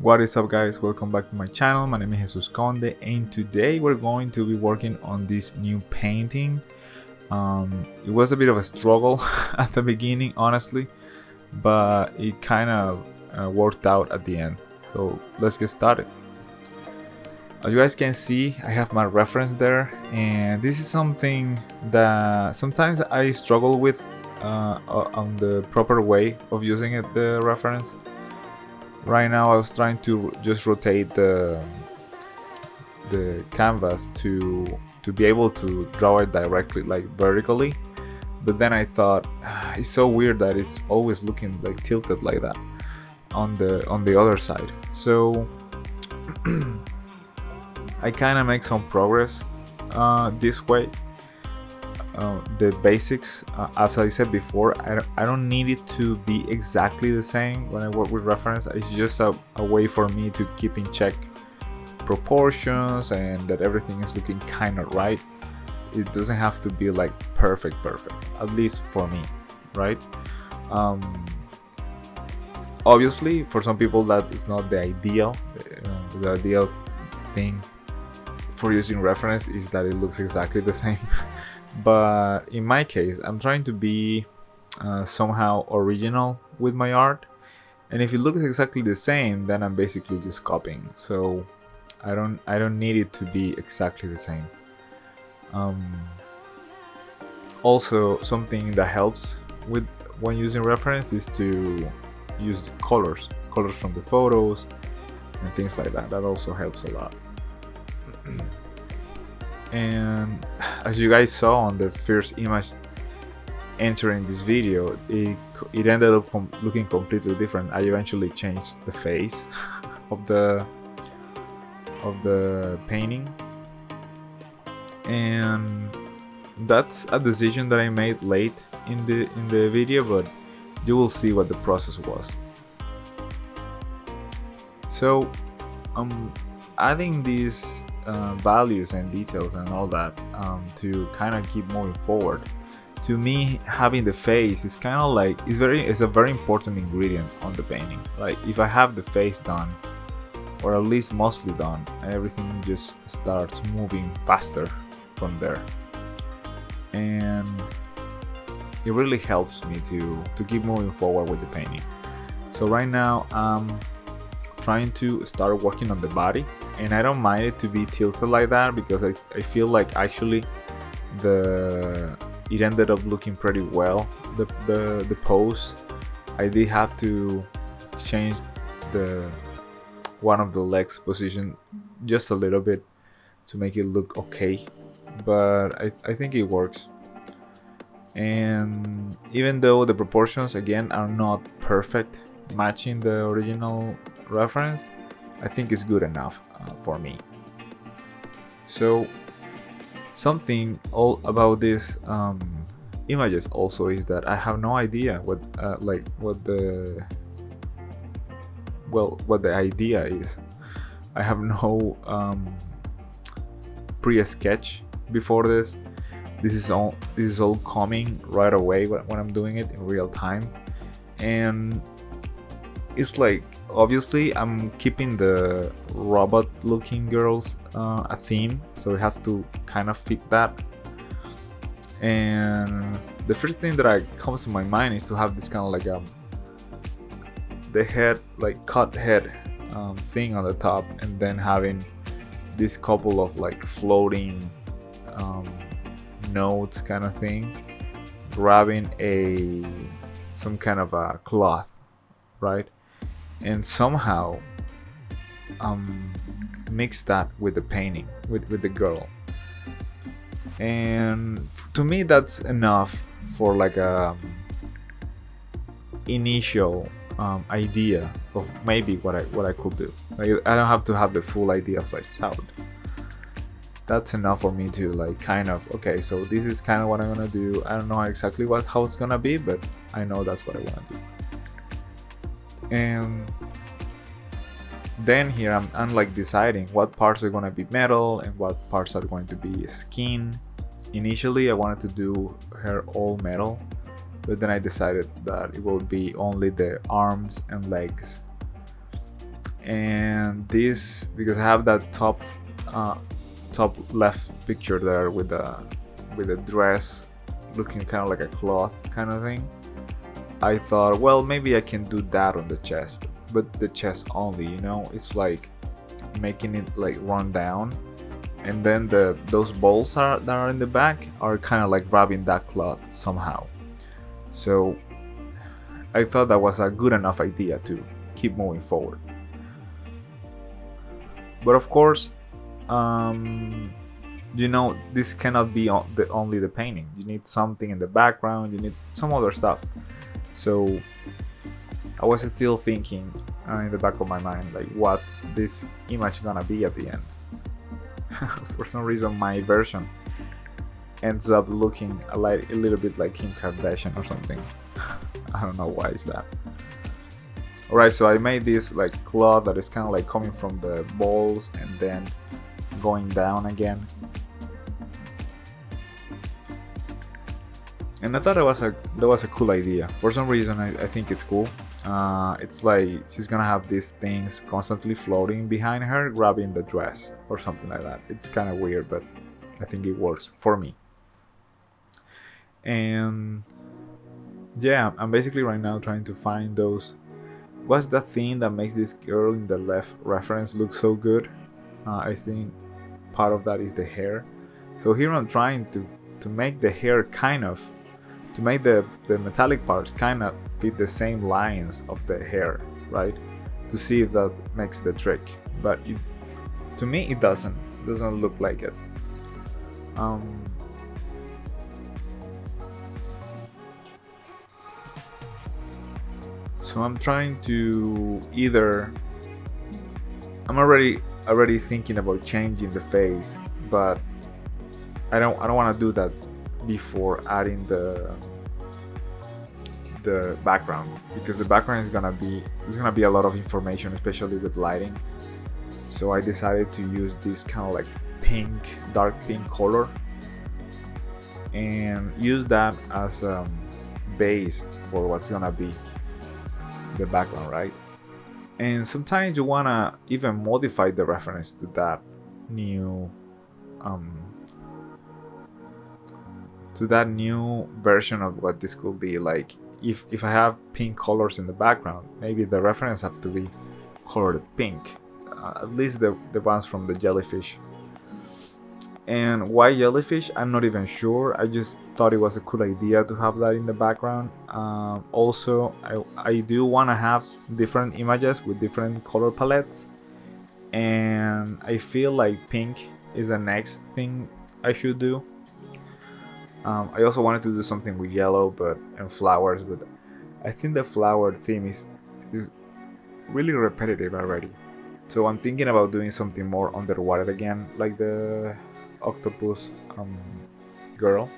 What is up, guys? Welcome back to my channel. My name is Jesus Conde, and today we're going to be working on this new painting. It was a bit of a struggle at the beginning, honestly, but it kind of worked out at the end. So let's get started. As you guys can see, I have my reference there, and this is something that sometimes I struggle with on the proper way of using it, the reference. Right now I was trying to just rotate the canvas to be able to draw it directly, like vertically, but then I thought it's so weird that it's always looking like tilted like that on the other side. So I kind of make some progress this way. The basics, as I said before, I don't need it to be exactly the same when I work with reference. It's just a way for me to keep in check proportions and that everything is looking kind of right. It doesn't have to be like perfect, at least for me, right? Obviously for some people that is not the ideal. The ideal thing for using reference is that it looks exactly the same. But in my case, I'm trying to be somehow original with my art, and if it looks exactly the same, then I'm basically just copying. So I don't need it to be exactly the same. Also, something that helps with when using reference is to use the colors from the photos and things like that. That also helps a lot. And as you guys saw on the first image entering this video, it ended up looking completely different. I eventually changed the face of the painting, and that's a decision that I made late in the video, but you will see what the process was. So adding these values and details and all that to kind of keep moving forward. To me, having the face is kind of like it's a very important ingredient on the painting. Like if I have the face done, or at least mostly done, everything just starts moving faster from there, and it really helps me to keep moving forward with the painting. So right now I'm trying to start working on the body, and I don't mind it to be tilted like that because I feel like actually it ended up looking pretty well. The pose, I did have to change one of the legs position just a little bit to make it look okay, but I think it works. And even though the proportions again are not perfect matching the original reference, I think it's good enough for me. So something all about these images also is that I have no idea what the idea is. I have no pre-sketch before this. This is all coming right away when I'm doing it in real time, and it's like obviously I'm keeping the robot looking girls a theme, so we have to kind of fit that. And the first thing that comes to my mind is to have this kind of like the head, like cut head thing on the top, and then having this couple of like floating notes kind of thing, grabbing some kind of a cloth, right? And somehow mix that with the painting, with the girl. And to me that's enough for like a initial idea of maybe what I could do. Like, I don't have to have the full idea fleshed out. That's enough for me to like kind of, okay, so this is kind of what I'm gonna do. I don't know exactly how it's gonna be, but I know that's what I want to do. And then here I'm like deciding what parts are going to be metal and what parts are going to be skin. Initially I wanted to do her all metal, but then I decided that it will be only the arms and legs. And this, because I have that uh, top left picture there with the dress looking kind of like a cloth kind of thing. I thought, well, maybe I can do that on the chest, but the chest only, it's like making it like run down, and then those bolts that are in the back are kind of like grabbing that cloth somehow. So I thought that was a good enough idea to keep moving forward. But of course, this cannot be only the painting. You need something in the background, you need some other stuff. So I was still thinking in the back of my mind, like, what's this image gonna be at the end? For some reason, my version ends up looking a little bit like Kim Kardashian or something. I don't know why is that. Alright, so I made this like cloth that is kind of like coming from the balls and then going down again. And I thought that was a cool idea. For some reason, I think it's cool. It's like she's gonna have these things constantly floating behind her, grabbing the dress or something like that. It's kind of weird, but I think it works for me. And yeah, I'm basically right now trying to find those. What's the thing that makes this girl in the left reference look so good? I think part of that is the hair. So here I'm trying to make the hair to make the metallic parts kind of fit the same lines of the hair, right? To see if that makes the trick. But to me, it doesn't look like it. So I'm trying to I'm already thinking about changing the face, but I don't want to do that before adding the background, because the background there's gonna be a lot of information, especially with lighting. So I decided to use this kind of like dark pink color, and use that as a base for what's gonna be the background, right? And sometimes you wanna even modify the reference to that new version of what this could be. Like if I have pink colors in the background, maybe the reference have to be colored pink, at least the ones from the Jellyfish. And why Jellyfish, I'm not even sure. I just thought it was a cool idea to have that in the background. Also, I do want to have different images with different color palettes, and I feel like pink is the next thing I should do. I also wanted to do something with yellow and flowers, but I think the flower theme is really repetitive already. So I'm thinking about doing something more underwater again, like the octopus girl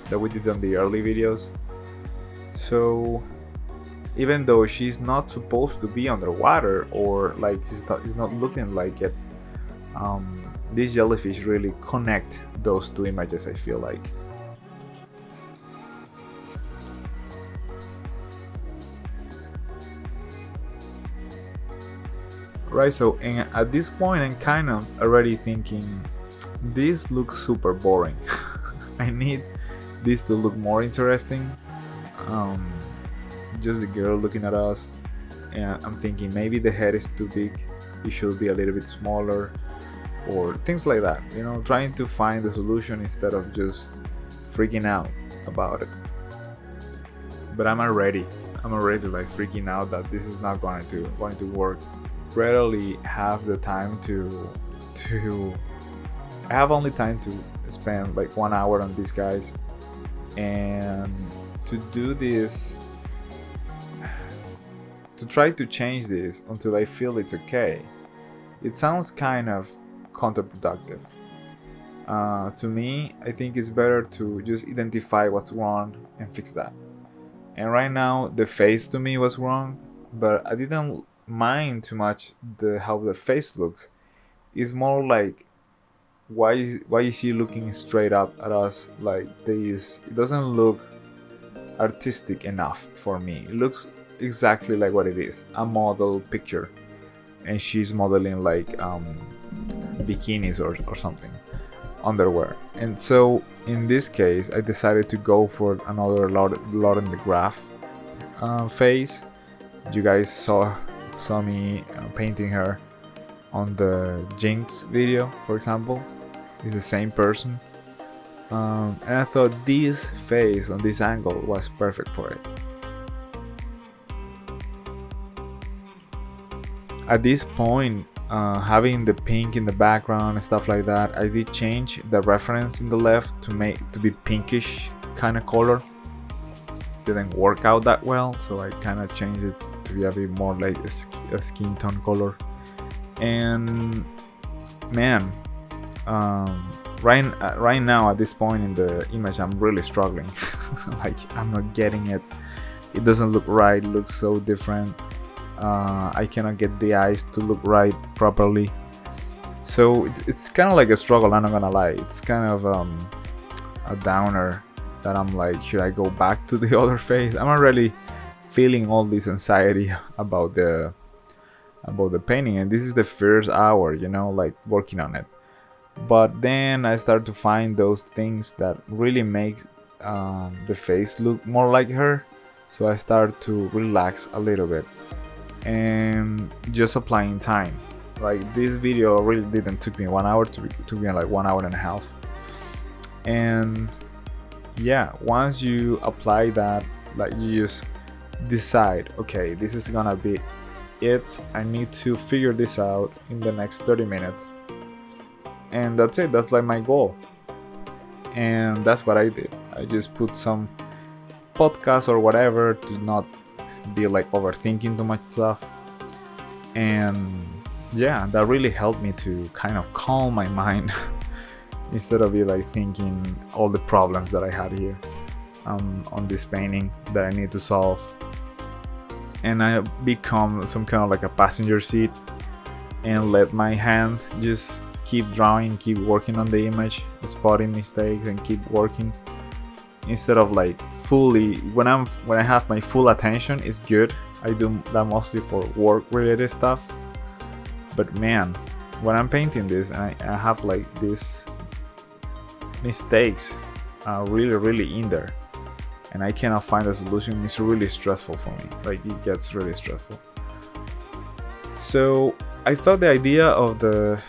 that we did on the early videos. So even though she's not supposed to be underwater, or like it's not looking like it, these jellyfish really connect those two images, I feel like. Right, so at this point I'm kind of already thinking this looks super boring. I need this to look more interesting. Just the girl looking at us, and I'm thinking maybe the head is too big, it should be a little bit smaller, or things like that, trying to find the solution instead of just freaking out about it. But I'm already like freaking out that this is not going to work. Rarely have the time to I have only time to spend like 1 hour on these guys, and to do this, to try to change this until I feel it's okay, it sounds kind of counterproductive. To me, I think it's better to just identify what's wrong and fix that. And right now, the face to me was wrong, but I didn't mind too much how the face looks. It's more like, why is she looking straight up at us like this? It doesn't look artistic enough for me. exactly like what it is, a model picture, and she's modeling like bikinis or something, underwear. And so in this case I decided to go for another lot in the graph phase. You guys saw me painting her on the Jinx video, for example. It's the same person, and I thought this face on this angle was perfect for it. At this point, having the pink in the background and stuff like that, I did change the reference in the left to be pinkish kind of color. Didn't work out that well, so I kind of changed it to be a bit more like a skin tone color. And man, right now at this point in the image, I'm really struggling. Like, I'm not getting it. It doesn't look right. It looks so different. I cannot get the eyes to look right properly. So it's kind of like a struggle, I'm not gonna lie. It's kind of a downer that I'm like, should I go back to the other face? I'm already feeling all this anxiety about the painting, and this is the first hour, like working on it. But then I start to find those things that really make the face look more like her. So I start to relax a little bit and just applying time. Like, this video really didn't took me 1 hour, took me like 1 hour and a half. And yeah, once you apply that, like, you just decide, okay, this is gonna be it. I need to figure this out in the next 30 minutes, and that's it. That's like my goal, and that's what I did. I just put some podcasts or whatever to not be like overthinking too much stuff, and yeah, that really helped me to kind of calm my mind instead of be like thinking all the problems that I had here on this painting that I need to solve. And I become some kind of like a passenger seat and let my hand just keep drawing, keep working on the image, spotting mistakes, and keep working. Instead of like fully, when I have my full attention, it's good. I do that mostly for work related stuff. But man, when I'm painting this, I have like these mistakes really in there, and I cannot find a solution. It's really stressful for me. Like, it gets really stressful. So I thought the idea of the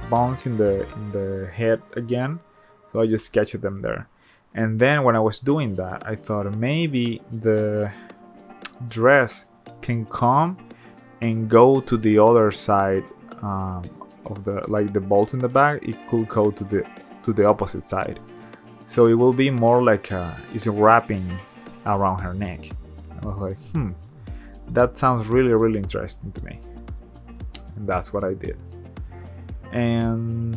bones in the head again, so I just sketched them there. And then when I was doing that, I thought maybe the dress can come and go to the other side of the bolts in the back. It could go to the opposite side, so it will be more like it's wrapping around her neck. I was like, that sounds really interesting to me, and that's what I did. And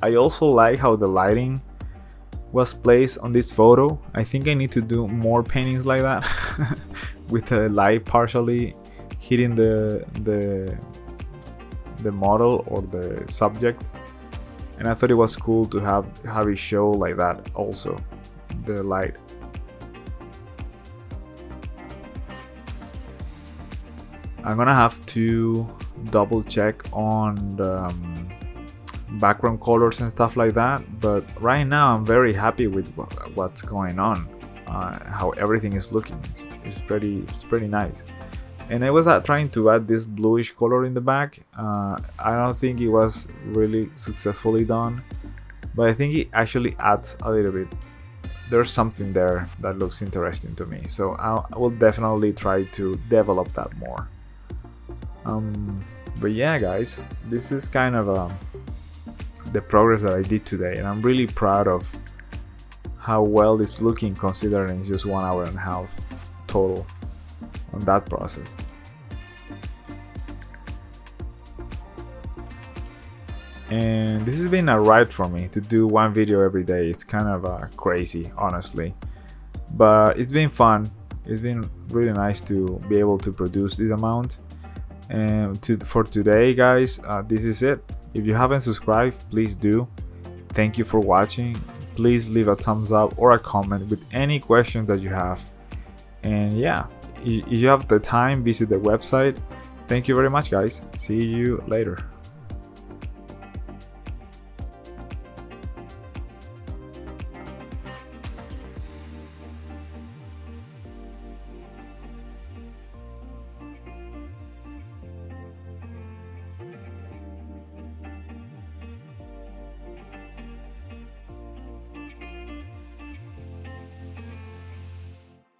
I also like how the lighting was placed on this photo. I think I need to do more paintings like that with the light partially hitting the model or the subject. And I thought it was cool to have it show like that also, the light. I'm gonna have to double check on the background colors and stuff like that, but right now I'm very happy with what's going on, how everything is looking. It's pretty nice. And I was trying to add this bluish color in the back. I don't think it was really successfully done, but I think it actually adds a little bit. There's something there that looks interesting to me, so I will definitely try to develop that more. But yeah, guys, this is kind of the progress that I did today, and I'm really proud of how well it's looking, considering it's just 1 hour and a half total on that process. And this has been a ride for me to do one video every day. It's kind of crazy, honestly, but it's been fun. It's been really nice to be able to produce this amount. And for today, guys, this is it. If you haven't subscribed, please do. Thank you for watching. Please leave a thumbs up or a comment with any questions that you have. And yeah, if you have the time, visit the website. Thank you very much, guys. See you later.